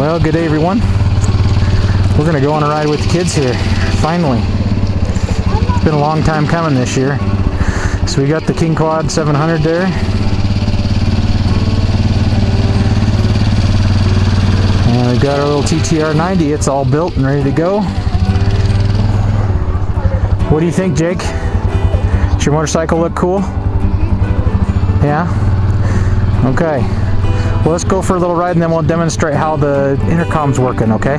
Well, good day everyone. We're going to go on a ride with the kids here, finally. It's been a long time coming this year. So we got the King Quad 700 there. And we've got our little TTR 90. It's all built and ready to go. What do you think, Jake? Does your motorcycle look cool? Yeah? Okay. Well, let's go for a little ride and then we'll demonstrate how the intercom's working, okay?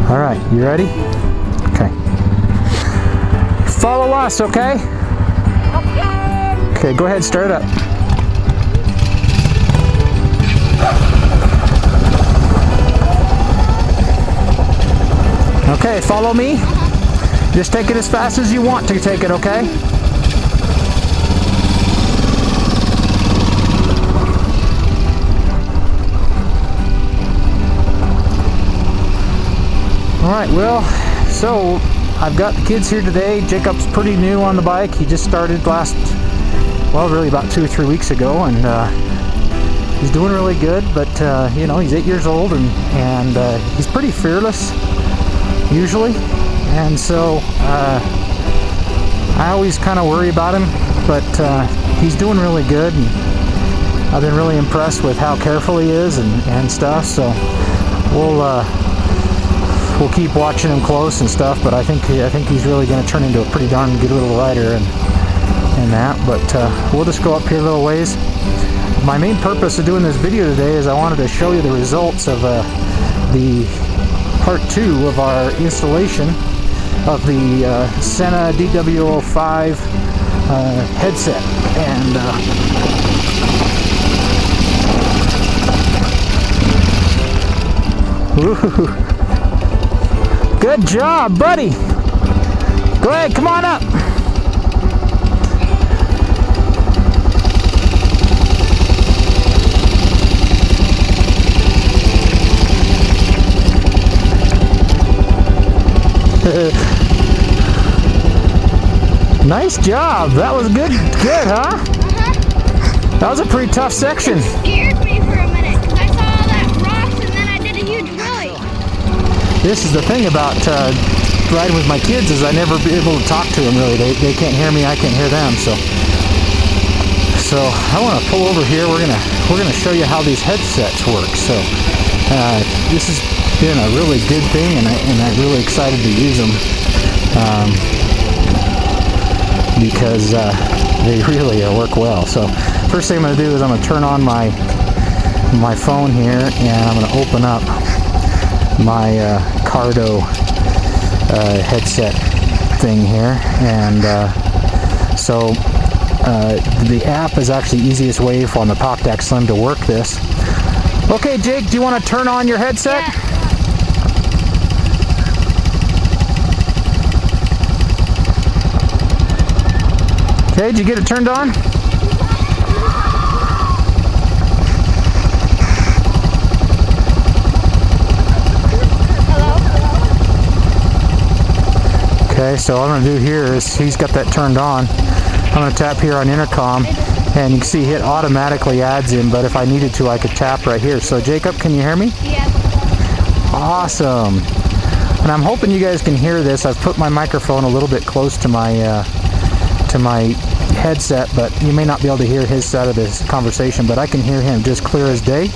All right, you ready? Okay. Follow us, okay? Okay, go ahead, start it up. Okay, follow me. Just take it as fast as you want to take it, okay? Alright, well, so I've got the kids here today. Jacob's pretty new on the bike. He just started really about 2 or 3 weeks ago, and he's doing really good, but you know, he's 8 years old and he's pretty fearless, usually, and so I always kind of worry about him, but he's doing really good, and I've been really impressed with how careful he is and stuff, so we'll keep watching him close and stuff, but I think he's really going to turn into a pretty darn good little rider and that, but we'll just go up here a little ways. My main purpose of doing this video today is I wanted to show you the results of the part 2 of our installation of the Sena DWO-5 headset, and woohoo. Good job, buddy. Go ahead, come on up. Nice job. That was good, huh? That was a pretty tough section. It scared me for a minute because I saw all that rocks and then I did a huge wheelie. This is the thing about riding with my kids, is I never be able to talk to them really. They can't hear me, I can't hear them. So I want to pull over here. We're gonna show you how these headsets work. So this has been a really good thing, and I'm really excited to use them because they really work well. So first thing I'm going to do is I'm going to turn on my phone here, and I'm going to open up my Cardo headset thing here, and so the app is actually the easiest way on the Packtalk Slim to work this. Okay, Jake, do you want to turn on your headset? Yeah. Okay, did you get it turned on? Okay, so what I'm going to do here is, he's got that turned on. I'm going to tap here on intercom, and you can see it automatically adds in, but if I needed to, I could tap right here. So Jacob, can you hear me? Yeah. Awesome. And I'm hoping you guys can hear this. I've put my microphone a little bit close to my headset, but you may not be able to hear his side of this conversation, but I can hear him just clear as day.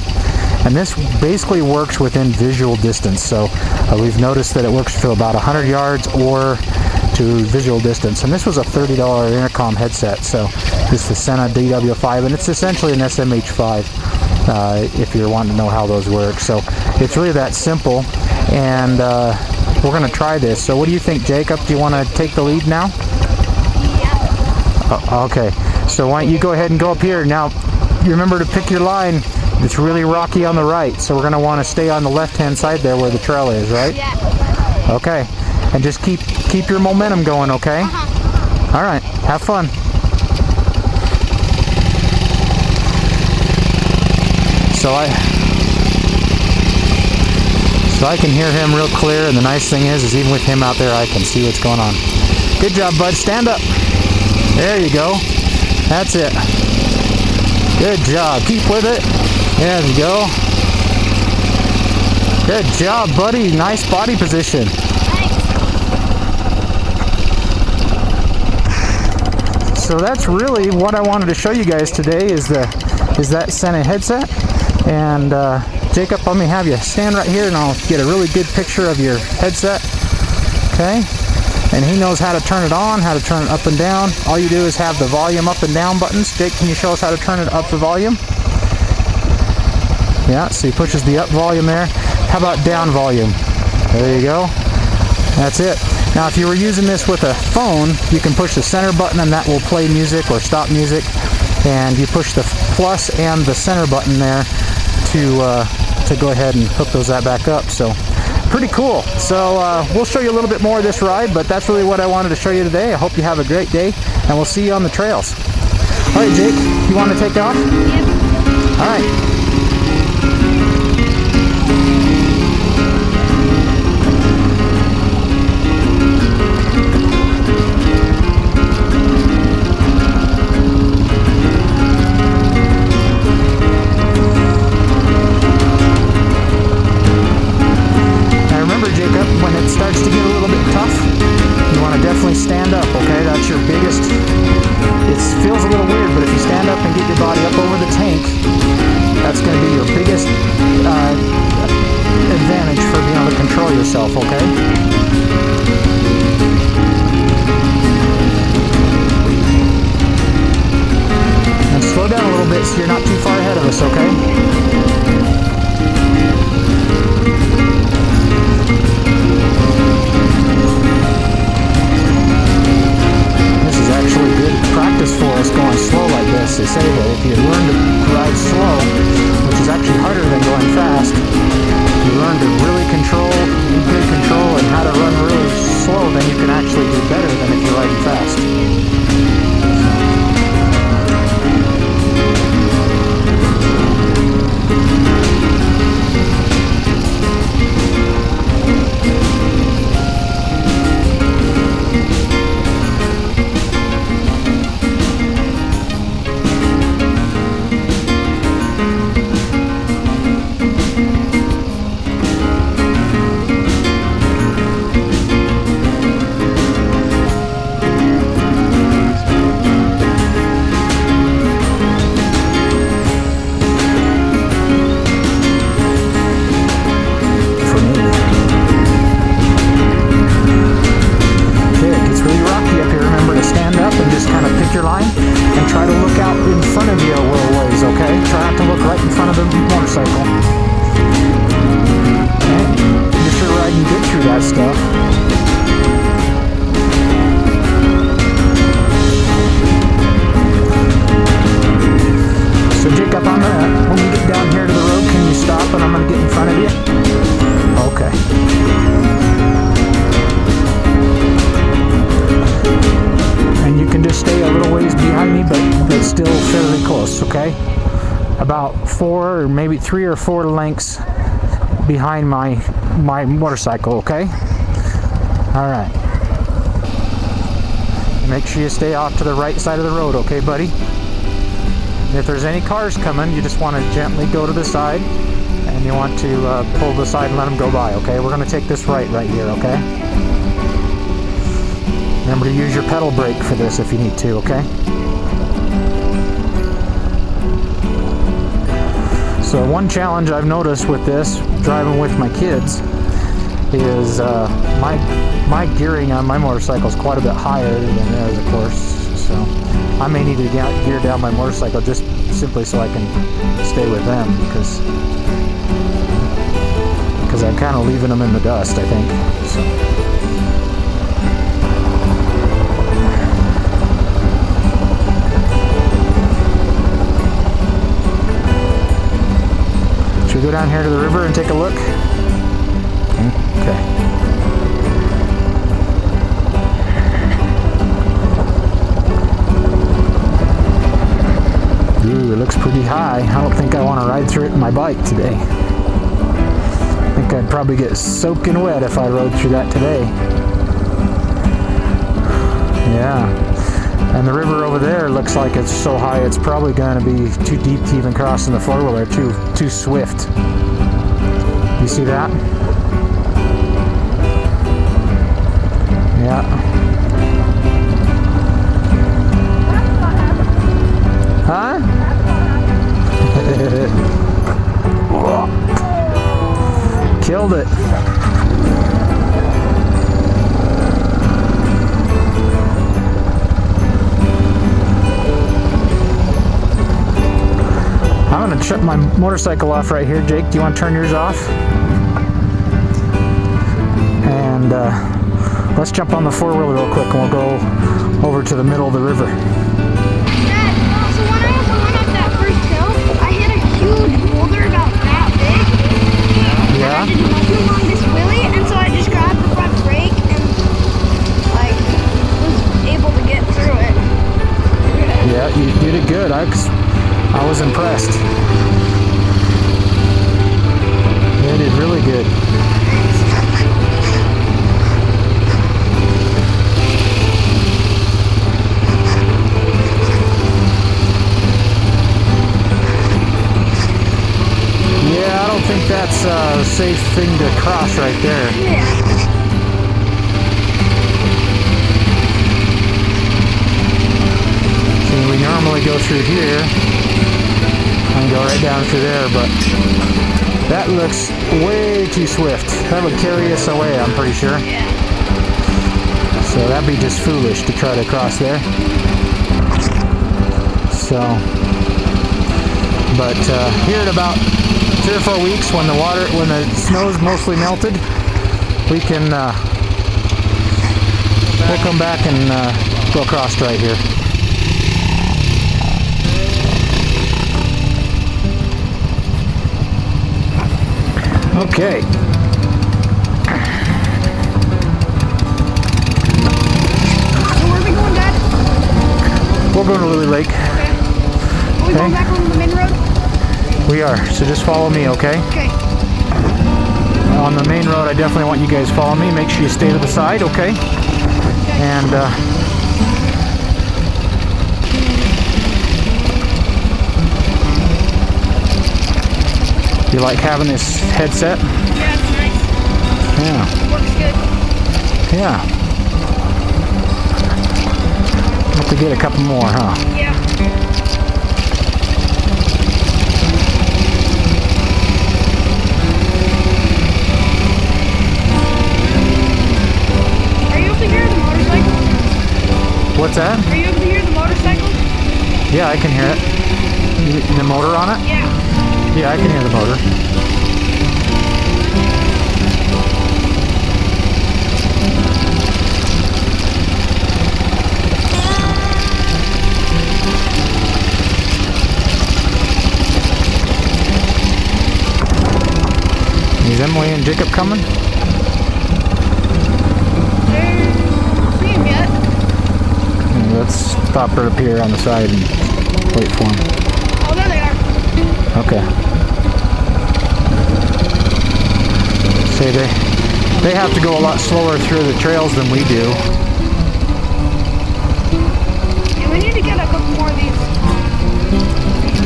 And this basically works within visual distance. So we've noticed that it works to about 100 yards or to visual distance. And this was a $30 intercom headset. So this is the Sena DWO-5, and it's essentially an SMH5 if you're wanting to know how those work. So it's really that simple, and we're going to try this. So what do you think, Jacob? Do you want to take the lead now? Okay, so why don't you go ahead and go up here. Now, you remember to pick your line. It's really rocky on the right, so we're going to want to stay on the left-hand side there where the trail is, right? Yeah. Okay, and just keep your momentum going, okay? All right, have fun. So I can hear him real clear, and the nice thing is even with him out there, I can see what's going on. Good job, bud. Stand up. There you go. That's it. Good job. Keep with it. There you go. Good job, buddy. Nice body position. So that's really what I wanted to show you guys today is that Sena headset. And Jacob, let me have you stand right here and I'll get a really good picture of your headset. Okay? And he knows how to turn it on, how to turn it up and down. All you do is have the volume up and down buttons. Jake, can you show us how to turn it up the volume? Yeah, so he pushes the up volume there. How about down volume? There you go. That's it. Now if you were using this with a phone, you can push the center button and that will play music or stop music. And you push the plus and the center button there to go ahead and hook those back up. So pretty cool. So we'll show you a little bit more of this ride, but that's really what I wanted to show you today. I hope you have a great day and we'll see you on the trails. All right, Jake, you want to take off? Yep. All right. When it starts to get a little bit tough, you want to definitely stand up, okay? That's your biggest, it feels a little weird, but if you stand up and get your body up over the tank, that's going to be your biggest advantage for being able to control yourself, okay? And slow down a little bit so you're not too far ahead of us, okay? Actually good practice for us going slow like this. They say that if you learn to ride slow, which is actually harder than going fast, you learn to really be good control and how to run really slow, then you can actually do better than if you're riding fast. Your line and try to look out in front of you a little ways, okay? Try not to look right in front of the motorcycle. Okay? You're sure riding good through that stuff. So Jacob, when we get down here to the road, can you stop and I'm going to get in front of you? Okay. And you can just stay a little ways behind me, but still fairly close, okay? About 4 or maybe 3 or 4 lengths behind my motorcycle, okay? All right. Make sure you stay off to the right side of the road, okay, buddy? And if there's any cars coming, you just want to gently go to the side, and you want to pull the side and let them go by, okay? We're going to take this right here, okay? Remember to use your pedal brake for this if you need to, okay? So one challenge I've noticed with this, driving with my kids, is my gearing on my motorcycle is quite a bit higher than theirs, of course. So I may need to gear down my motorcycle just simply so I can stay with them, because I'm kind of leaving them in the dust, I think. So. Should we go down here to the river and take a look? Okay. Ooh, it looks pretty high. I don't think I want to ride through it in my bike today. I think I'd probably get soaking wet if I rode through that today. Yeah. And the river over there looks like it's so high it's probably going to be too deep to even cross in the four-wheeler, too swift. You see that? Yeah. Huh? Killed it. I'm going to shut my motorcycle off right here. Jake, do you want to turn yours off? And let's jump on the four-wheeler real quick and we'll go over to the middle of the river. Dad, so when I went up that first hill, I hit a huge boulder about that big. Yeah? And I did nothing along this wheelie, and so I just grabbed the front brake and like was able to get through it. Yeah, you did it good. I was impressed. You did really good. Yeah, I don't think that's a safe thing to cross right there. Yeah. See, we normally go through here and go right down through there, but that looks way too swift. That would carry us away, I'm pretty sure. Yeah. So that'd be just foolish to try to cross there. So, but here in about 3 or 4 weeks, when the snow's mostly melted, we can we'll come back and go across right here. Okay. So where are we going, Dad? We're going to Lily Lake. Okay. Are we going back on the main road? We are. So just follow me, okay? Okay. On the main road, I definitely want you guys to follow me. Make sure you stay to the side, okay? And you like having this headset? Yeah, it's nice. Yeah. Works good. Yeah. Have to get a couple more, huh? Yeah. Are you able to hear the motorcycle? What's that? Are you able to hear the motorcycle? Yeah, I can hear it. The motor on it? Yeah. Yeah, I can hear the motor. Is Emily and Jacob coming? Don't see him yet. Let's stop right up here on the side and wait for them. Oh, there they are. Okay. Say they have to go a lot slower through the trails than we do. Yeah, we need to get a couple more of these.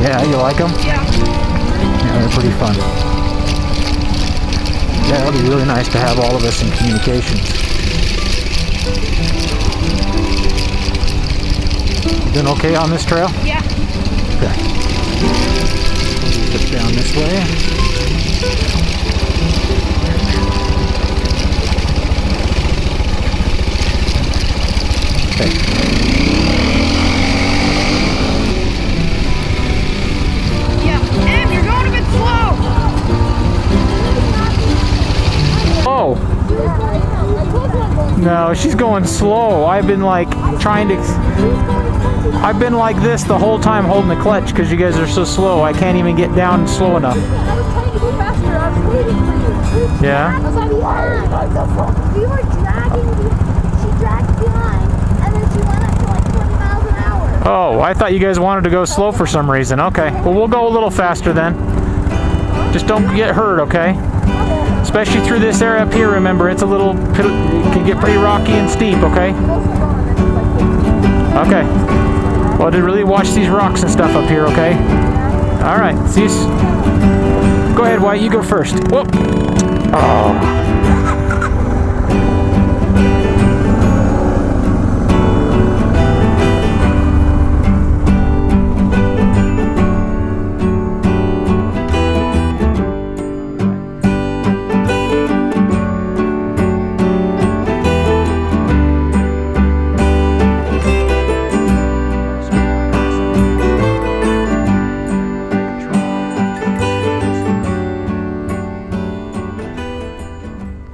Yeah, you like them? Yeah. Yeah, they're pretty fun. Yeah, it'll be really nice to have all of us in communication. Doing okay on this trail? Yeah. Okay. Zip down this way. Okay. Yeah. Em, you're going a bit slow. Oh! No, she's going slow. I've been like trying to... I've been like this the whole time holding the clutch because you guys are so slow. I can't even get down slow enough. I was trying to go faster. I was waiting for you. Yeah? I was like, we were dragging. She dragged behind, and then she went up to like 20 miles an hour. Oh, I thought you guys wanted to go slow for some reason. Okay. Well, we'll go a little faster then. Just don't get hurt, okay? Especially through this area up here, remember, it's a little... It can get pretty rocky and steep, okay? Okay. Well, to really watch these rocks and stuff up here, okay? All right. See you. Go ahead, Wyatt. You go first. Whoop. Oh.